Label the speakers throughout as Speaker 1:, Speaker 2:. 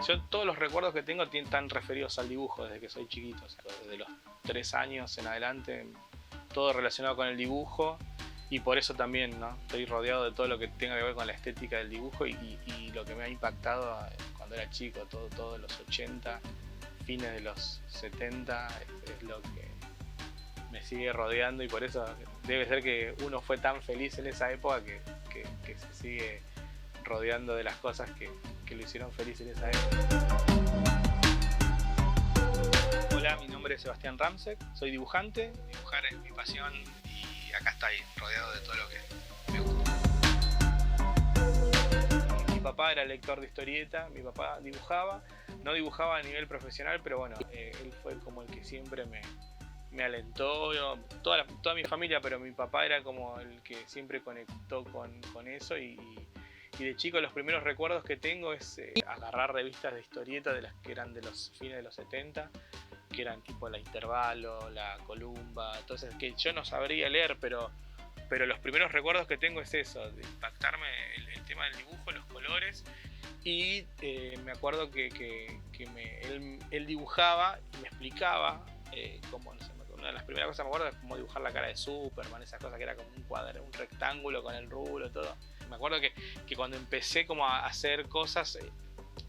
Speaker 1: Yo todos los recuerdos que tengo están referidos al dibujo desde que soy chiquito, o sea, desde los 3 años en adelante, todo relacionado con el dibujo. Y por eso también, ¿no? Estoy rodeado de todo lo que tenga que ver con la estética del dibujo y lo que me ha impactado cuando era chico, todo de los 80, fines de los 70, es lo que me sigue rodeando, y por eso debe ser que uno fue tan feliz en esa época que se sigue rodeando de las cosas que lo hicieron feliz en esa época. Hola, mi nombre es Sebastián Ramsek, soy dibujante, dibujar es mi pasión. Y acá estoy, rodeado de todo lo que me gusta. Mi papá era lector de historieta, mi papá dibujaba, no dibujaba a nivel profesional, pero bueno, él fue como el que siempre me alentó, toda mi familia, pero mi papá era como el que siempre conectó con eso, y de chico los primeros recuerdos que tengo es agarrar revistas de historieta de las que eran de los fines de los 70, que eran tipo La Intervalo, La Columba, entonces que yo no sabría leer, pero los primeros recuerdos que tengo es eso, de impactarme el tema del dibujo, los colores, y me acuerdo que él dibujaba y me explicaba cómo, no sé, una de las primeras cosas que me acuerdo es cómo dibujar la cara de Superman, esas cosas que era como un cuadro, un rectángulo con el rulo, todo. Me acuerdo que cuando empecé como a hacer cosas,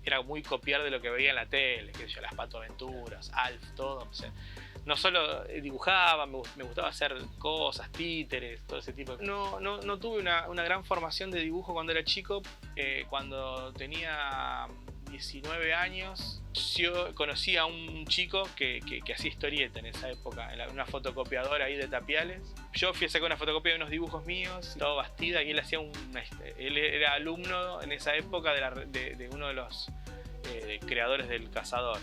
Speaker 1: era muy copiar de lo que veía en la tele, qué sé yo, las Pato Aventuras, Alf, todo. O sea, no solo dibujaba, me gustaba hacer cosas, títeres, todo ese tipo. No tuve una gran formación de dibujo cuando era chico. Cuando tenía 19 años, yo conocí a un chico que hacía historieta en esa época, en una fotocopiadora ahí de Tapiales. Yo fui a sacar una fotocopia de unos dibujos míos, todo Bastida, y él hacía él era alumno en esa época de uno de los creadores del Cazador.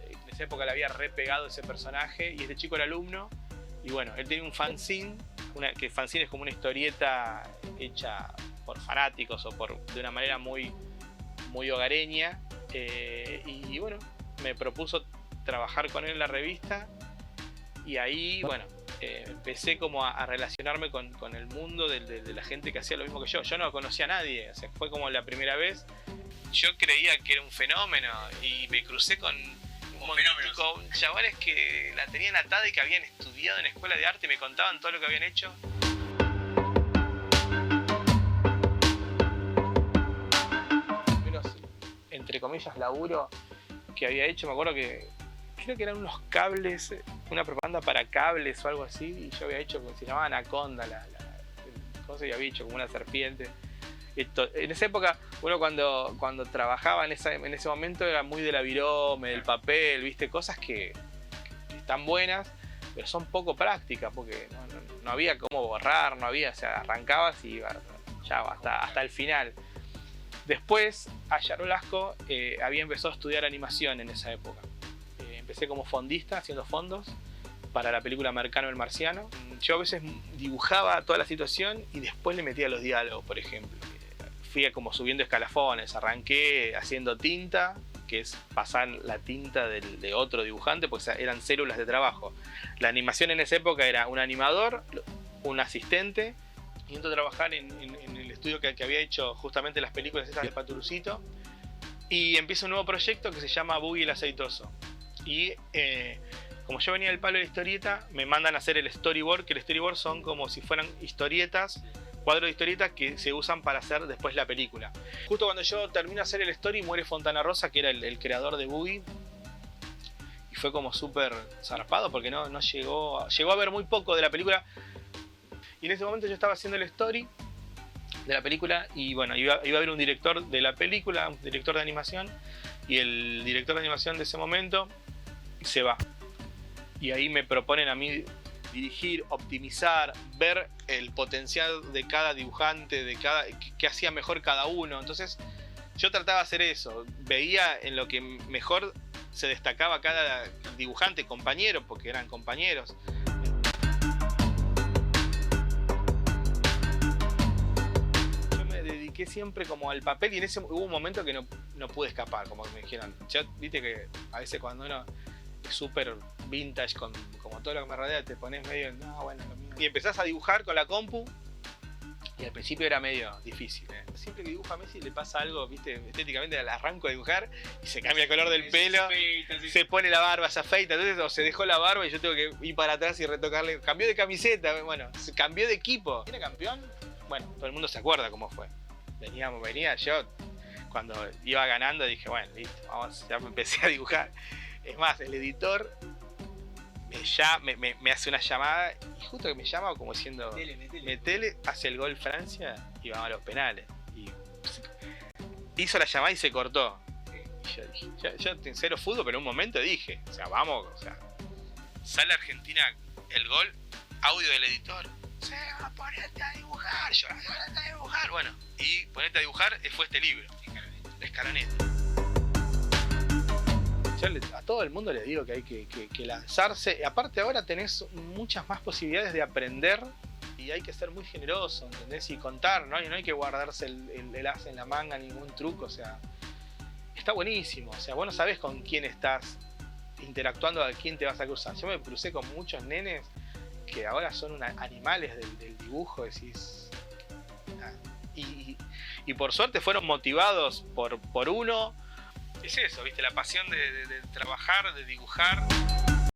Speaker 1: En esa época le había repegado ese personaje y este chico era alumno, y bueno, él tenía un fanzine, que fanzine es como una historieta hecha por fanáticos o de una manera muy hogareña, y bueno, me propuso trabajar con él en la revista, y ahí, bueno, empecé como a relacionarme con el mundo de la gente que hacía lo mismo que yo. Yo no conocía a nadie, o sea, fue como la primera vez. Yo creía que era un fenómeno y me crucé con chavales que la tenían atada y que habían estudiado en escuela de arte y me contaban todo lo que habían hecho. Entre comillas, laburo que había hecho, me acuerdo que creo que eran unos cables, una propaganda para cables o algo así, y yo había hecho, se llamaba Anaconda, ¿cómo se había hecho? Como una serpiente. En esa época, uno cuando trabajaba en ese momento era muy de la virome, del papel, ¿viste? Cosas que están buenas, pero son poco prácticas, porque no había cómo borrar, no había, o sea, arrancabas y ya hasta el final. Después, Ayar Olasco había empezado a estudiar animación en esa época. Empecé como fondista, haciendo fondos para la película Mercano el Marciano. Yo a veces dibujaba toda la situación y después le metía los diálogos, por ejemplo. Fui como subiendo escalafones, arranqué haciendo tinta, que es pasar la tinta de otro dibujante, porque eran células de trabajo. La animación en esa época era un animador, un asistente, y entro a trabajar en el estudio que había hecho justamente las películas estas de Paturucito, y empiezo un nuevo proyecto que se llama Boogie el Aceitoso. Y como yo venía del palo de la historieta, me mandan a hacer el storyboard, que el storyboard son como si fueran historietas, cuadros de historietas que se usan para hacer después la película. Justo cuando yo termino de hacer el story, muere Fontana Rosa, que era el creador de Boogie, y fue como súper zarpado porque no llegó a ver muy poco de la película. Y en ese momento yo estaba haciendo el story de la película, y bueno, iba a haber un director de la película, un director de animación, y el director de animación de ese momento se va. Y ahí me proponen a mí dirigir, optimizar, ver el potencial de cada dibujante, qué hacía mejor cada uno. Entonces yo trataba de hacer eso, veía en lo que mejor se destacaba cada dibujante, compañero, porque eran compañeros. Que siempre como al papel, y hubo un momento que no pude escapar, como que me dijeron, viste que a veces cuando uno es súper vintage como todo lo que me rodea, te pones medio, no, bueno, lo mío. Y empezás a dibujar con la compu, Y al principio era medio difícil, ¿eh? Siempre que dibuja a Messi le pasa algo, viste, estéticamente al arranco de dibujar y se cambia el color del pelo, se pone la barba, se afeita, entonces o se dejó la barba y yo tengo que ir para atrás y retocarle. Cambió de camiseta, bueno, se cambió de equipo. ¿Era campeón? Bueno, todo el mundo se acuerda cómo fue. Venía yo, cuando iba ganando dije, bueno, listo, vamos, ya me empecé a dibujar. Es más, el editor me hace una llamada y justo que me llama como diciendo metele, hace el gol Francia y vamos a los penales y hizo la llamada y se cortó y yo dije, yo en cero fútbol, pero en un momento dije, o sea, vamos, o sea, sale Argentina el gol, audio del editor, ponete a dibujar, ponete a dibujar, bueno, y ponete a dibujar fue este libro, La Escaloneta. A todo el mundo le digo que hay que lanzarse. Aparte ahora tenés muchas más posibilidades de aprender y hay que ser muy generoso, ¿entendés? Y contar, ¿no? Y no hay que guardarse el as en la manga, ningún truco, o sea, está buenísimo. O sea, vos no sabés con quién estás interactuando, a quién te vas a cruzar. Yo me crucé con muchos nenes que ahora son animales del dibujo, decís. Y por suerte fueron motivados por uno. Es eso, ¿viste? La pasión de trabajar, de dibujar.